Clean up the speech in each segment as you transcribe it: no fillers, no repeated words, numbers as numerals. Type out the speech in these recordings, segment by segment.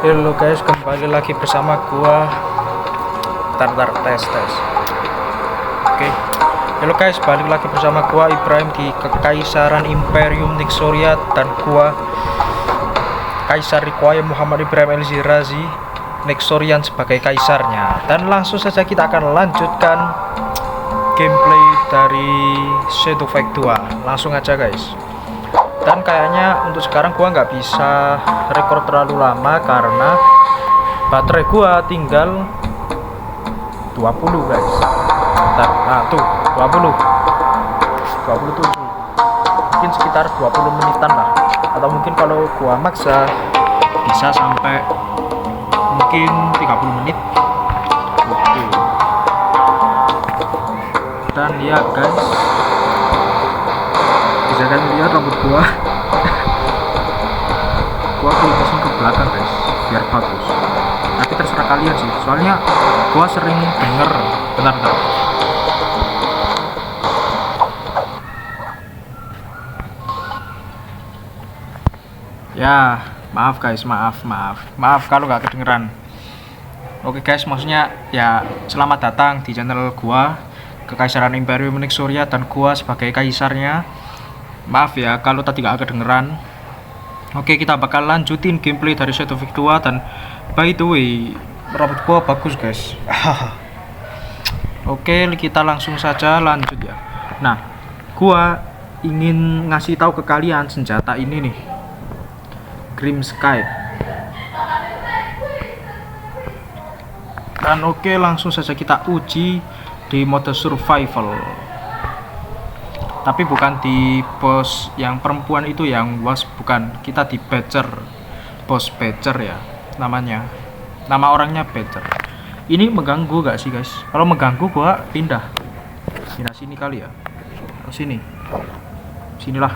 Halo guys, kembali lagi bersama gua. Tes. Oke. Halo guys, balik lagi bersama gua Ibrahim di Kekaisaran Imperium Nixoria dan gua Kaisar Rikuaya Muhammad Ibrahim El-Shirazi Nixorian sebagai kaisarnya. Dan langsung saja kita akan lanjutkan gameplay dari Shadow Fight 2. Langsung aja guys. Dan kayaknya untuk sekarang gua nggak bisa record terlalu lama karena baterai gua tinggal 20 guys. Bentar, tuh 27, mungkin sekitar 20 menitan lah, atau mungkin kalau gua maksa bisa sampai mungkin 30 menit. Oke. Dan ya guys, bisa kan lihat rambut gua kulipasin ke belakang guys biar bagus, tapi terserah kalian sih, soalnya gua sering denger bentar ya, maaf guys, maaf kalau nggak kedengeran. Oke guys, maksudnya ya selamat datang di channel gua Kekaisaran Imperium Nixoria dan gua sebagai kaisarnya. Maaf ya kalau tadi gak kedengeran. Oke, kita bakal lanjutin gameplay dari Shadow Fight 2. Dan by the way, rambut gua bagus guys. Oke, kita langsung saja lanjut ya. Nah, gua ingin ngasih tahu ke kalian senjata ini nih, Grim Sky. Dan oke, langsung saja kita uji di mode survival. Tapi bukan di bos yang perempuan itu, yang was, bukan. Kita di Badger, bos Badger ya namanya, nama orangnya Badger. Ini mengganggu gak sih guys? Kalau mengganggu gua pindah sini kali ya, ke sinilah.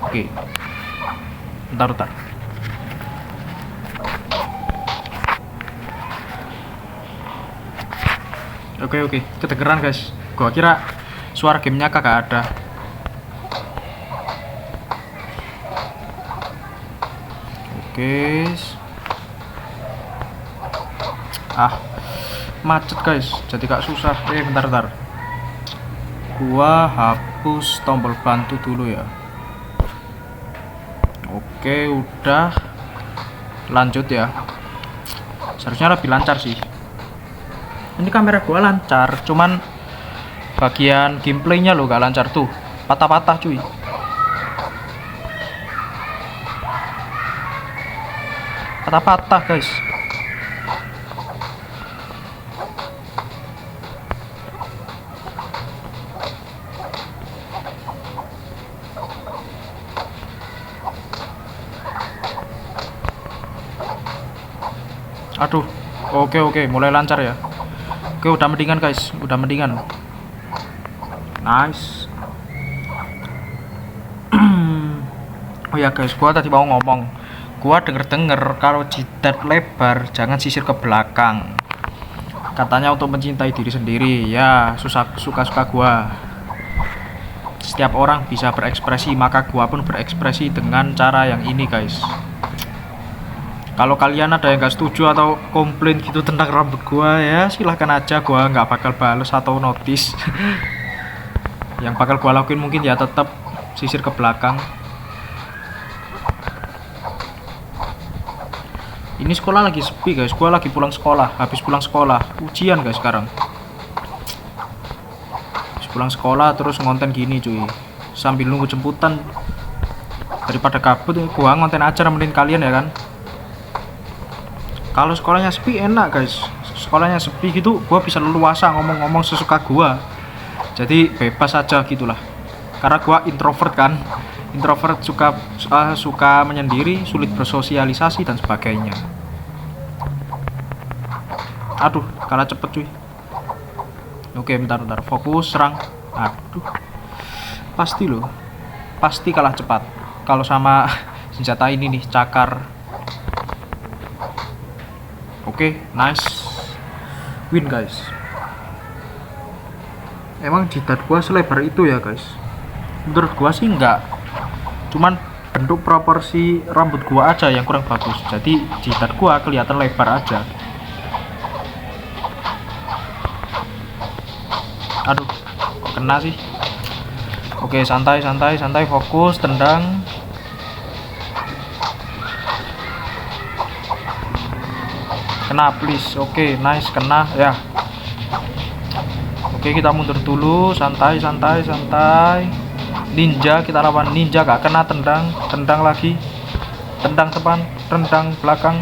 Oke, bentar. Oke, kedengeran guys. Gua kira suara gamenya kagak ada. Oke. Macet guys, jadi gak susah. Bentar. Gua hapus tombol bantu dulu ya. Oke, udah. Lanjut ya. Seharusnya lebih lancar sih. Ini kamera gua lancar, cuman bagian gameplaynya lo gak lancar tuh, patah-patah cuy. Patah-patah guys. Aduh. Oke, mulai lancar ya. Oke, udah mendingan guys, nice. Oh ya guys, gua tadi mau ngomong, gua denger kalau jidat lebar jangan sisir ke belakang. Katanya untuk mencintai diri sendiri. Ya, suka-suka gua. Setiap orang bisa berekspresi, maka gua pun berekspresi dengan cara yang ini guys. Kalau kalian ada yang gak setuju atau komplain gitu tentang rambut gua, ya silahkan aja, gua nggak bakal bales atau notice. Yang bakal gua lakuin mungkin ya tetap sisir ke belakang. Ini sekolah lagi sepi guys, gua lagi habis pulang sekolah, ujian guys sekarang. Habis pulang sekolah terus ngonten gini cuy, sambil nunggu jemputan. Daripada kabut, gua ngonten aja nemenin kalian ya kan. Kalau sekolahnya sepi enak guys, sekolahnya sepi gitu gua bisa leluasa ngomong sesuka gua. Jadi bebas aja gitulah. Karena gua introvert kan. Introvert suka menyendiri, sulit bersosialisasi dan sebagainya. Aduh, kalah cepet cuy. Oke, bentar. Fokus, serang. Aduh. Pasti kalah cepat kalau sama senjata ini nih, cakar. Oke, nice. Win guys. Emang jidat gua selebar itu ya guys? Menurut gua sih enggak, cuman bentuk proporsi rambut gua aja yang kurang bagus, jadi jidat gua kelihatan lebar aja. Aduh, kok kena sih. Oke, santai, fokus, tendang. Kena, please. Oke, nice, kena ya. Oke, kita mundur dulu, santai. Ninja, kita lawan ninja, gak kena, tendang lagi. Tendang depan, tendang belakang.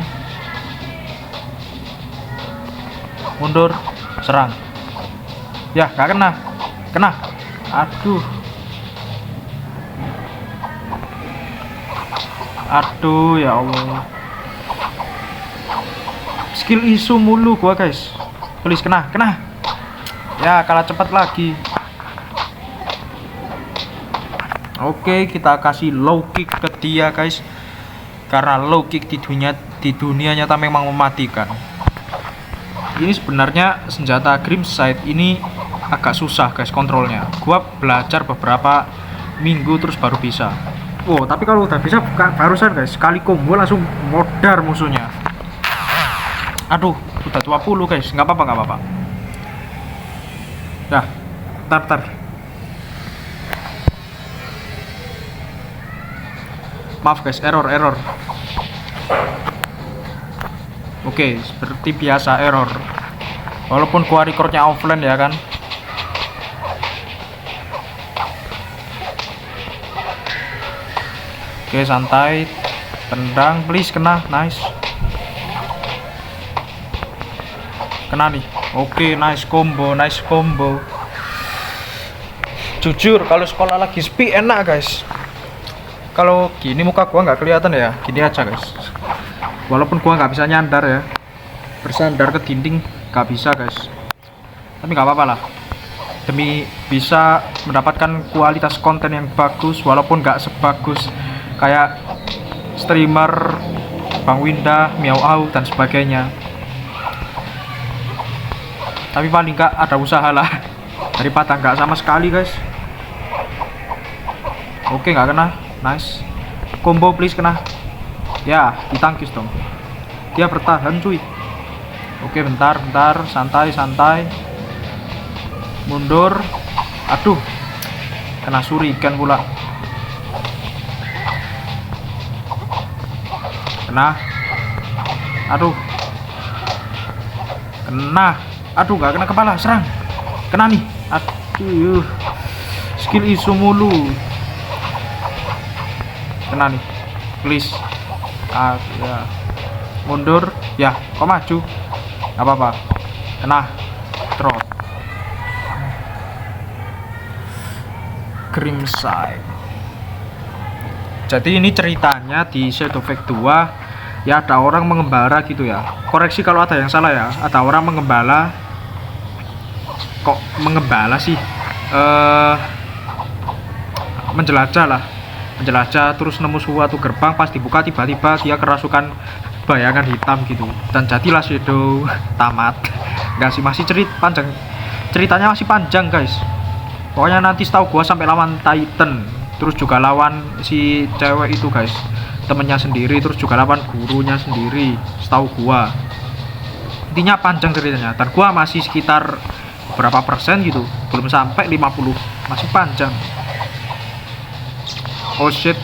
Mundur, serang. Ya, gak kena. Aduh, ya Allah. Skill isu mulu gua, guys. Please, kena. Ya, kalah cepat lagi. Oke, kita kasih low kick ke dia, guys. Karena low kick di dunia nyata memang mematikan. Ini sebenarnya senjata Grimside ini agak susah, guys, kontrolnya. Gua belajar beberapa minggu terus baru bisa. Wow, tapi kalau udah bisa barusan, guys, sekali combo langsung modar musuhnya. Aduh, udah 20, guys. Nggak apa-apa. Dah, tar. Maaf, guys, error. Oke, seperti biasa error. Walaupun gua recordnya offline ya kan. Oke, santai. Tendang, please, kena, nice. Kena nih. Oke, nice combo. Jujur, kalau sekolah lagi sepi enak, guys. Kalau gini muka gua nggak kelihatan ya, gini aja, guys. Walaupun gua nggak bisa nyandar ya, bersandar ke dinding nggak bisa, guys. Tapi nggak apa-apa lah, demi bisa mendapatkan kualitas konten yang bagus, walaupun nggak sebagus kayak streamer Bang Winda, Miao Au dan sebagainya. Tapi paling nggak ada usaha lah daripada nggak sama sekali, guys. Oke, nggak kena, nice. Combo, please, kena. Ya, ditangkis dong. Dia bertahan, cuy. Oke, bentar, santai. Mundur. Aduh, kena shuriken pula. Kena. Aduh, gak kena kepala, serang. Kena nih. Aduh, skill isu mulu. Kena nih, please. Ya. Mundur. Ya, kok maju? Gak apa-apa. Kena. Trot. Grimside. Jadi ini ceritanya di Shadow Effect 2 ya, ada orang mengembara gitu ya. Koreksi kalau ada yang salah ya. Ada orang mengembala. Kok mengembala sih? Menjelajah terus nemu suatu gerbang, pas dibuka tiba-tiba dia kerasukan bayangan hitam gitu, dan jadilah Shadow. Tamat. Enggak sih, masih ceritanya masih panjang, guys. Pokoknya nanti setahu gua sampai lawan Titan, terus juga lawan si cewek itu, guys, temennya sendiri, terus juga lawan gurunya sendiri, setahu gua. Intinya panjang ceritanya, dan gua masih sekitar berapa persen gitu, belum sampai 50, masih panjang. Oh shit,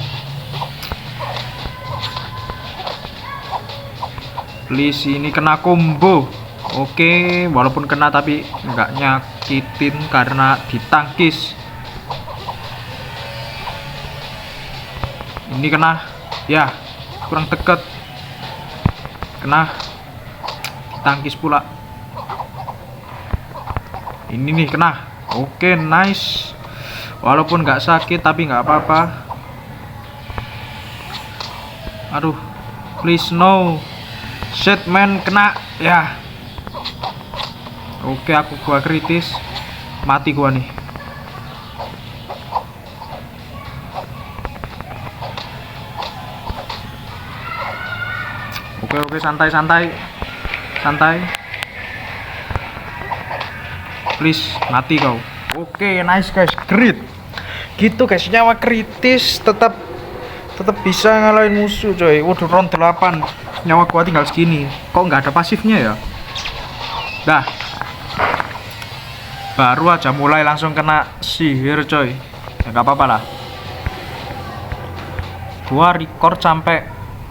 please, ini kena combo. Oke, walaupun kena tapi nggak nyakitin karena ditangkis. Ini kena, ya, kurang deket. Kena, ditangkis pula. Ini nih kena. Oke, nice. Walaupun nggak sakit tapi nggak apa-apa. Aduh, please no. Shit, man, kena. Ya. Oke, gua kritis. Mati gua nih. Oke, santai. Please, mati kau. Oke, nice, guys. Great. Gitu, guys, nyawa kritis tetap Tetap bisa ngalahin musuh coy. Waduh, round 8. Nyawa gua tinggal segini. Kok nggak ada pasifnya ya? Dah. Baru aja mulai langsung kena sihir coy. Ya nggak apa-apa lah. Gua record sampai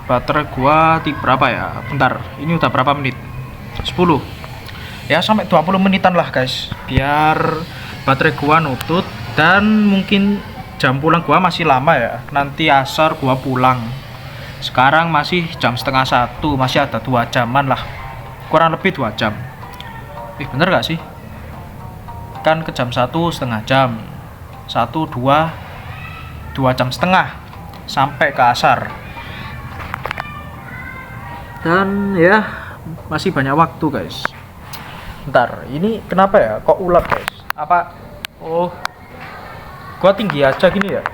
baterai gua berapa ya? Bentar, ini udah berapa menit? 10. Ya sampai 20 menitan lah guys. Biar baterai gua nutut dan mungkin jam pulang gua masih lama ya. Nanti asar gua pulang. Sekarang masih jam setengah 1, masih ada 2 jaman lah. Kurang lebih 2 jam. Bener gak sih? Kan ke jam 1 setengah jam. 1, 2 jam setengah sampai ke asar. Dan ya masih banyak waktu guys. Bentar, ini kenapa ya? Kok ulat guys? Apa? Oh, gua tinggi aja gini ya.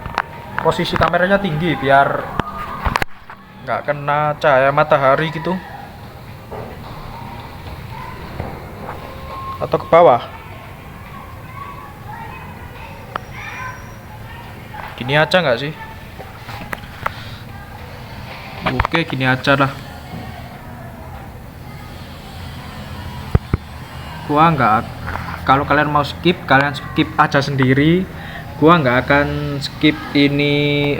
Posisi kameranya tinggi biar nggak kena cahaya matahari gitu. Atau ke bawah. Gini aja nggak sih? Oke, gini aja lah. Gua nggak, kalau kalian mau skip, kalian skip aja sendiri. Gua nggak akan skip ini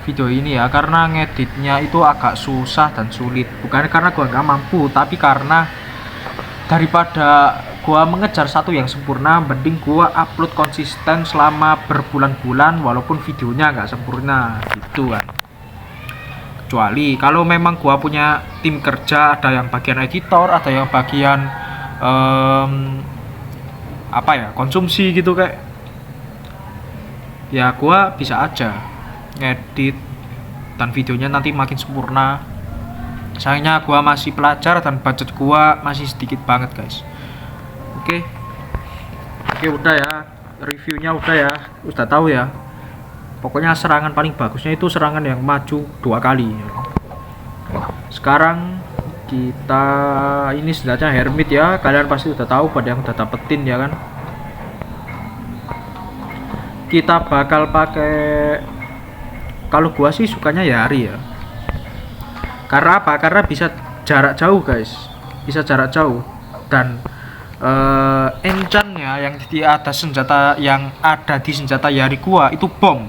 video ini ya, karena ngeditnya itu agak susah dan sulit. Bukan karena gua nggak mampu, tapi karena daripada gua mengejar satu yang sempurna, mending gua upload konsisten selama berbulan-bulan walaupun videonya nggak sempurna gitu kan. Kecuali kalau memang gua punya tim kerja, ada yang bagian editor, ada yang bagian apa ya, konsumsi gitu kayak, ya gua bisa aja ngedit dan videonya nanti makin sempurna. Sayangnya gua masih pelajar dan budget gua masih sedikit banget guys. Oke, udah ya, reviewnya udah ya, udah tahu ya. Pokoknya serangan paling bagusnya itu serangan yang maju 2 kali. Sekarang kita ini senjatanya Hermit ya, kalian pasti udah tahu pada yang udah dapetin ya kan. Kita bakal pakai, kalau gua sih sukanya Yari ya. Karena apa? Karena bisa jarak jauh guys, bisa jarak jauh. Dan enchantnya yang di atas senjata, yang ada di senjata Yari gua itu bom.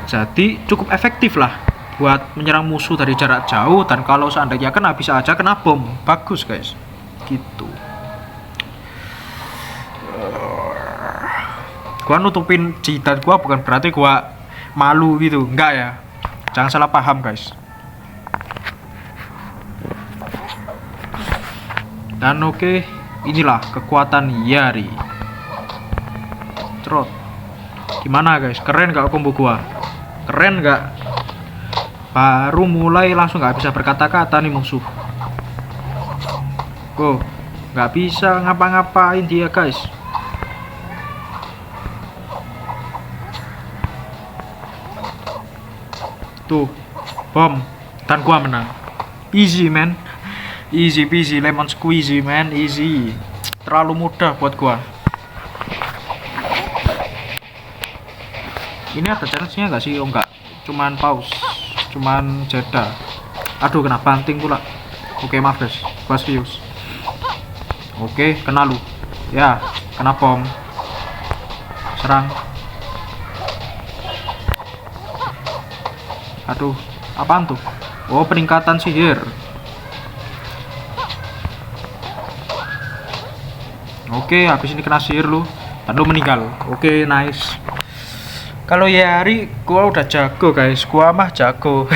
Jadi cukup efektif lah buat menyerang musuh dari jarak jauh, dan kalau seandainya kena bisa aja kena bom. Bagus guys, gitu. Gua nutupin jidat gua bukan berarti gua malu gitu, enggak ya, jangan salah paham guys. Dan oke, inilah kekuatan Yari. Trot, gimana guys, keren gak combo gua? Keren gak? Baru mulai langsung nggak bisa berkata-kata nih musuh. Oh, nggak bisa ngapa-ngapain dia guys. Tuh, bom, dan gua menang. Easy man, easy peasy lemon squeezy man, easy. Terlalu mudah buat gua. Ini ada challenge-nya nggak sih? Oh enggak, cuman pause, cuman jeda. Aduh, kena banting pula. Oke, maaf guys, gua serius. Oke, kena lu. Ya, kena bom. Serang. Aduh, apaan tuh? Oh, peningkatan sihir. Oke, habis ini kena sihir lu, dan lu meninggal. Oke, nice. Kalau Yari gua udah jago guys, gua mah jago.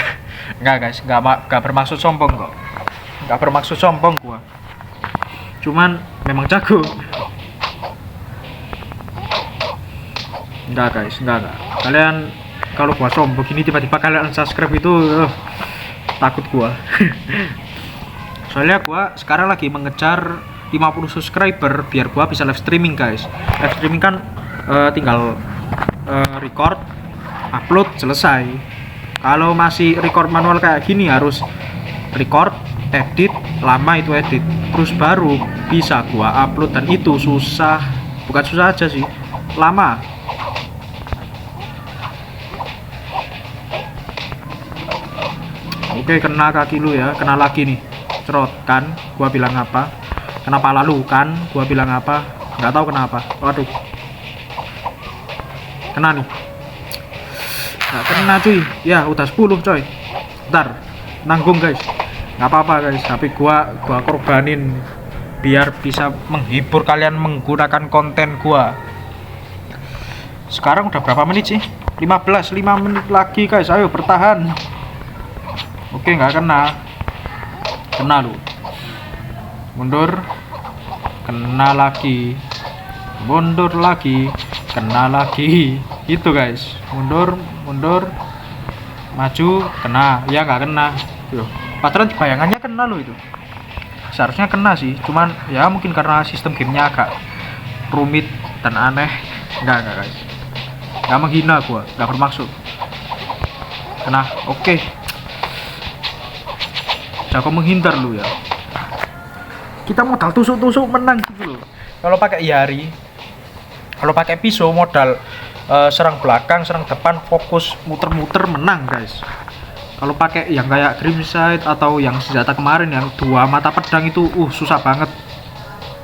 Enggak guys, enggak bermaksud sombong kok. Enggak bermaksud sombong gua. Cuman memang jago. Enggak guys, enggak. Kalian kalau gua sombong gini tiba-tiba kalian unsubscribe itu takut gua. Soalnya gua sekarang lagi mengejar 50 subscriber biar gua bisa live streaming guys. Live streaming kan tinggal record, upload, selesai. Kalau masih record manual kayak gini harus record, edit, lama itu edit, terus baru bisa gua upload, dan itu susah. Bukan susah aja sih, lama. Oke, kena kaki lu ya, kena lagi nih. Cerot kan, gua bilang apa? Kenapa lalu kan? Gua bilang apa? Nggak tahu kenapa. Waduh. Kena nih. Nggak kena cuy. Ya, udah 10 coy. Ntar, nanggung guys. Nggak apa-apa guys, tapi gua korbanin biar bisa menghibur kalian menggunakan konten gua. Sekarang udah berapa menit sih? 15, 5 menit lagi guys. Ayo bertahan. Oke, nggak kena. Kena lu. Mundur. Kena lagi. Mundur lagi. Kena lagi. Itu guys. Mundur, mundur. Maju, kena. Ya nggak kena. Tuh. Padahal bayangannya kena lo itu. Seharusnya kena sih. Cuman ya mungkin karena sistem gamenya agak rumit dan aneh. Enggak guys. Nggak menghina gua, nggak bermaksud. Kena. Oke. Jago menghindar lu ya. Kita modal tusuk-tusuk menang gitu loh. Kalau pakai Yari, kalau pakai pisau modal serang belakang, serang depan, fokus muter-muter menang guys. Kalau pakai yang kayak Grimside atau yang senjata kemarin yang 2 mata pedang itu susah banget.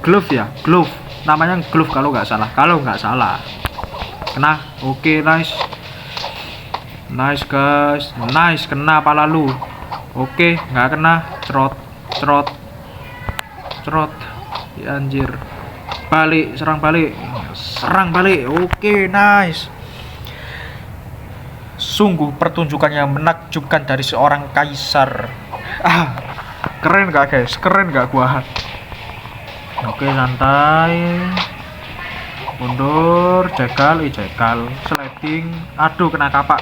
Glove ya, glove. Namanya glove kalau nggak salah. Kalau nggak salah. Kena. Oke, nice. Nice guys. Nice, kena pala lu. Oke, nggak kena. Cerot, cerot, cerot. Ya, anjir. Balik, serang balik. Serang balik. Oke, nice. Sungguh pertunjukan yang menakjubkan dari seorang kaisar. Keren gak guys? Keren gak gua? Oke, santai. Mundur, jegal, jegal. Sliding. Aduh, kena kapak.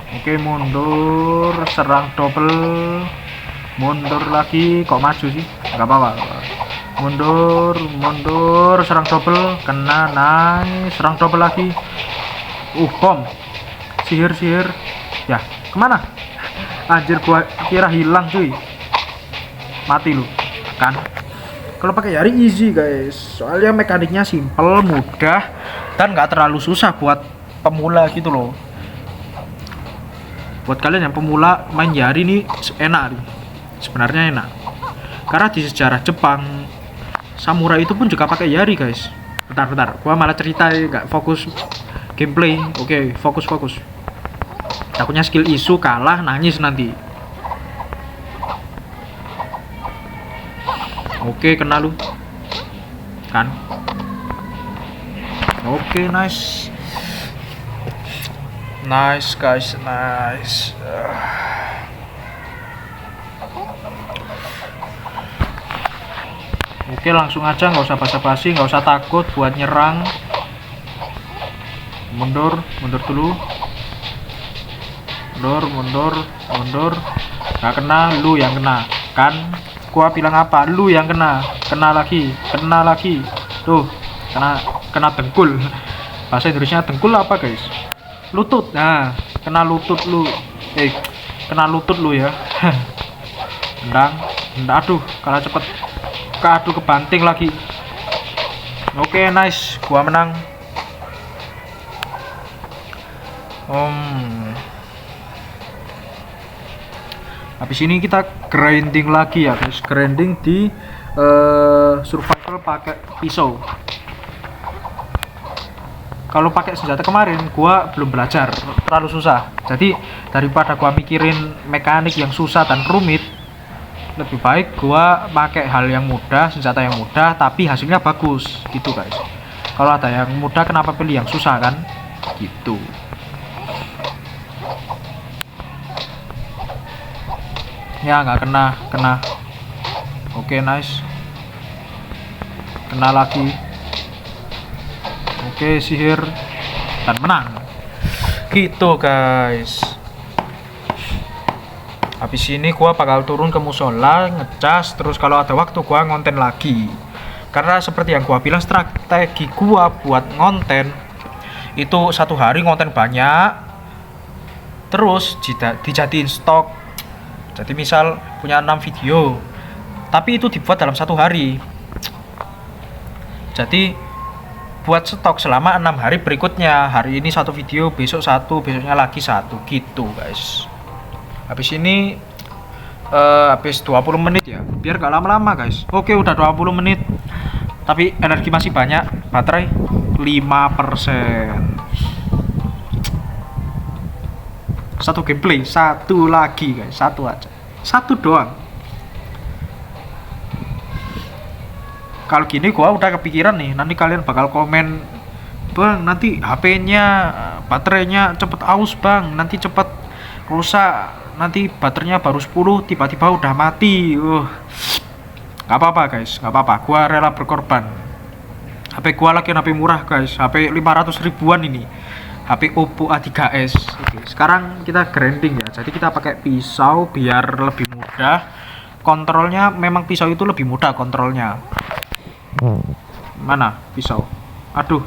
Oke, mundur, serang double. Mundur lagi, kok maju sih? Gak apa-apa. Mundur, mundur, serang double, kena, nice, serang double lagi. Bom. Sihir, sihir. Ya, kemana? Anjir, gua kira hilang cuy. Mati lu. Kan? Kalau pakai Yari easy guys. Soalnya mekaniknya simple, mudah, dan nggak terlalu susah buat pemula gitu loh. Buat kalian yang pemula main Yari nih enak nih. Sebenarnya enak. Karena di sejarah Jepang samurai itu pun juga pakai Yari guys. Bentar, gua malah cerita nggak fokus gameplay. Oke, fokus. Takutnya skill isu kalah nangis nanti. Oke, kena lu. Kan? Oke, nice. Nice guys, nice. Oke, langsung aja, nggak usah basa-basi, nggak usah takut buat nyerang. Mundur dulu. Mundur. Nggak kena, lu yang kena. Kan? Gua bilang apa? Lu yang kena. Kena lagi. Tuh, kena dengkul. Bahasa Indonesia dengkul apa guys? Lutut. Nah, kena lutut lu. Kena lutut lu ya. Endang. Aduh, kalah cepet. Aduh, kebanting lagi. Oke, nice. Gua menang. Habis ini kita grinding lagi ya guys. Grinding di survival pakai pisau. Kalau pakai senjata kemarin gua belum belajar, terlalu susah. Jadi daripada gua mikirin mekanik yang susah dan rumit, lebih baik gua pakai hal yang mudah, senjata yang mudah tapi hasilnya bagus gitu guys. Kalau ada yang mudah kenapa pilih yang susah kan? Gitu. Ya nggak kena. Oke, nice. Kena lagi. Oke, sihir dan menang. Gitu guys. Habis ini gua bakal turun ke musola, ngecas, terus kalau ada waktu gua ngonten lagi. Karena seperti yang gua bilang, strategi gua buat ngonten itu 1 hari ngonten banyak, terus dijadiin stok. Jadi misal punya 6 video, tapi itu dibuat dalam 1 hari. Jadi buat stok selama 6 hari berikutnya. Hari ini 1 video, besok 1, besoknya lagi 1 gitu guys. Habis ini habis 20 menit ya, biar gak lama-lama guys. Oke, udah 20 menit tapi energi masih banyak, baterai 5%. Satu gameplay, satu lagi guys, satu aja, satu doang. Kalau gini gua udah kepikiran nih, nanti kalian bakal komen, bang nanti HP-nya baterainya cepet aus bang, nanti cepet rusak, nanti baterainya baru 10 tiba-tiba udah mati. Gak apa-apa guys, gak apa-apa, gua rela berkorban. HP gua lagi HP murah guys, HP 500 ribuan ini, HP Oppo A3s. Oke, sekarang kita grinding ya, jadi kita pakai pisau biar lebih mudah kontrolnya. Memang pisau itu lebih mudah kontrolnya. Mana pisau? Aduh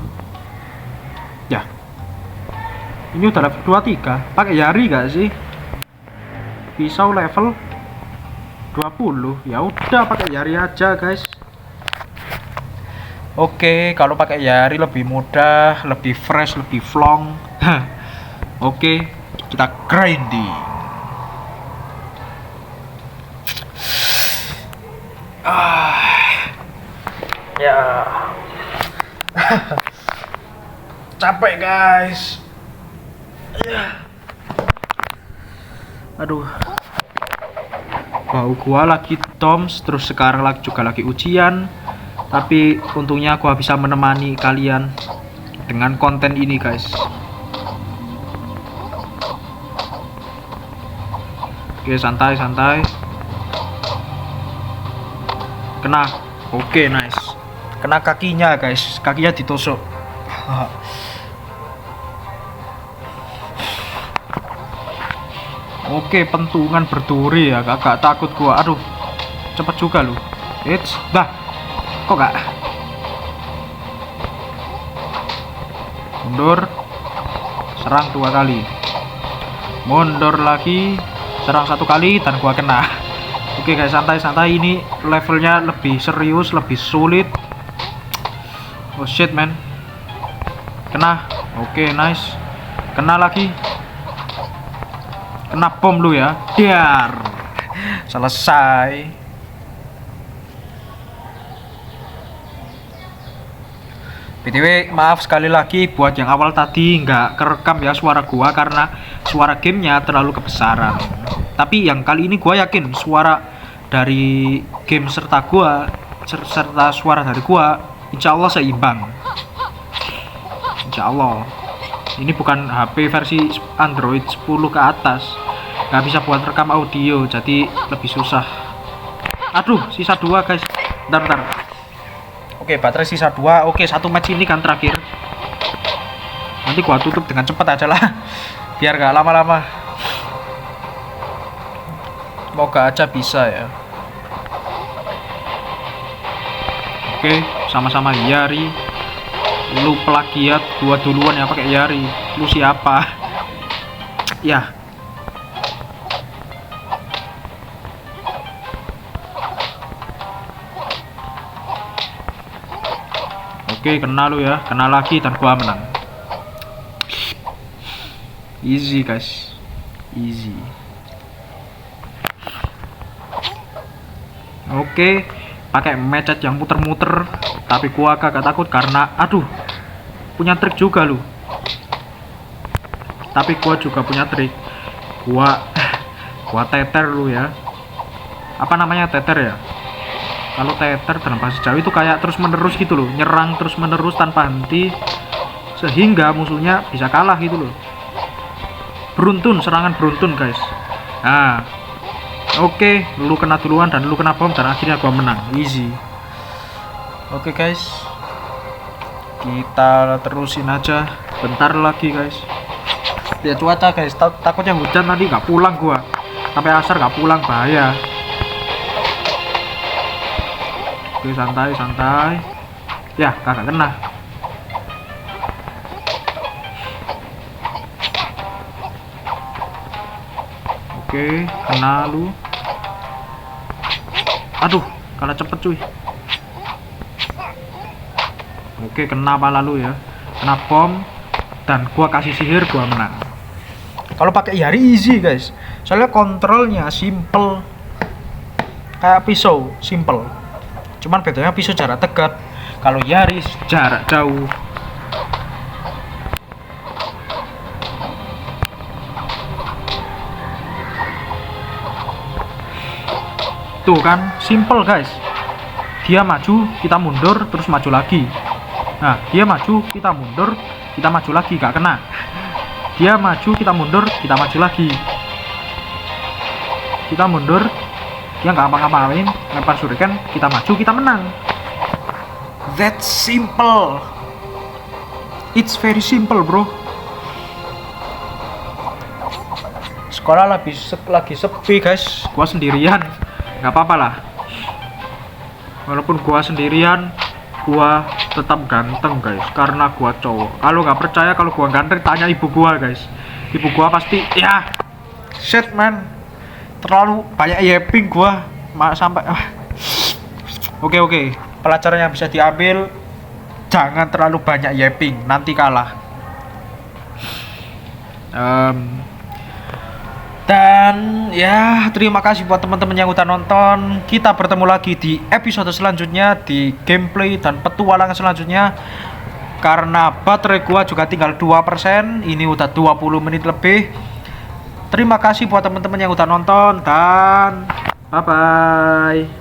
ya, ini udah level 23, pakai jari gak sih? Pisau level 20, ya udah pakai jari aja guys. Oke, kalau pakai jari lebih mudah, lebih fresh, lebih flong. Oke, kita grinding. Ya. Capek guys. Aduh, bau gua lagi toms, terus sekarang juga lagi ujian. Tapi untungnya gua bisa menemani kalian dengan konten ini guys. Oke, santai santai. Kena. Oke, nice. Kena kakinya guys, kakinya ditusuk. Oke, pentungan berduri ya, gak takut gua. Aduh, cepet juga lu. Dah, kok gak? Mundur, serang 2 kali. Mundur lagi, serang 1 kali dan gua kena. Oke guys, santai-santai, ini levelnya lebih serius, lebih sulit. Oh shit man. Kena. Oke, nice. Kena lagi. Kena bom lu ya. Dar. Selesai. BTW maaf sekali lagi buat yang awal tadi nggak kerekam ya suara gua karena suara gamenya terlalu kebesaran. Tapi yang kali ini gua yakin suara dari game serta suara dari gua insya Allah seimbang. Insya Allah. Ini bukan HP versi Android 10 ke atas, nggak bisa buat rekam audio, jadi lebih susah. Aduh, sisa 2 guys. Bentar. Oke, baterai sisa 2. Oke, 1 match ini kan terakhir. Nanti gua tutup dengan cepat aja lah, biar gak lama-lama. Semoga aja bisa ya. Oke, sama-sama Yari. Lu plagiat, gua duluan yang pakai Yari. Lu siapa? Ya. Oke, kena lu ya. Kena lagi dan gua menang. Easy guys. Easy. Oke, pakai mecet yang muter-muter, tapi gua kagak takut karena aduh, punya trik juga lu. Tapi gua juga punya trik. Gua teter lu ya. Apa namanya teter ya? Kalau teter dalam bahasa Jawa itu kayak terus menerus gitu loh, nyerang terus menerus tanpa henti sehingga musuhnya bisa kalah gitu loh. Beruntun, serangan beruntun guys. Nah, oke, lu kena duluan dan lu kena bom dan akhirnya gua menang. Easy. Oke guys, kita terusin aja. Bentar lagi guys. Lihat cuaca guys, takutnya hujan nanti nggak pulang gua. Sampai asar nggak pulang, bahaya. Oke, santai. Ya, kagak kena. Oke, kena lu. Aduh, kalah cepet cuy. Oke, kena pala lu ya. Kena bom dan gua kasih sihir, gua menang. Kalau pakai Yari easy guys. Soalnya kontrolnya simple, kayak pisau, simple. Cuman bedanya pisau jarak dekat, kalau Yaris jarak jauh. Tuh kan, simple guys. Dia maju, kita mundur, terus maju lagi. Nah, dia maju, kita mundur, kita maju lagi, gak kena. Dia maju, kita mundur, kita maju lagi. Kita mundur, dia nggak ngapa-ngapain, lempar shuriken, kita maju, kita menang. That's simple. It's very simple, bro. Sekolah lagi sepi, guys. Gua sendirian, nggak apa-apa lah. Walaupun gua sendirian, gua tetap ganteng, guys, karena gua cowok. Kalau nggak percaya kalau gua ganteng, tanya ibu gua, guys. Ibu gua pasti, ya, shit man, terlalu banyak yapping gua, sampai oke. Pelajaran yang bisa diambil, jangan terlalu banyak yapping, nanti kalah. Dan ya, terima kasih buat teman-teman yang udah nonton. Kita bertemu lagi di episode selanjutnya, di gameplay dan petualangan selanjutnya. Karena baterai gua juga tinggal 2%, ini udah 20 menit lebih. Terima kasih buat teman-teman yang udah nonton dan bye bye.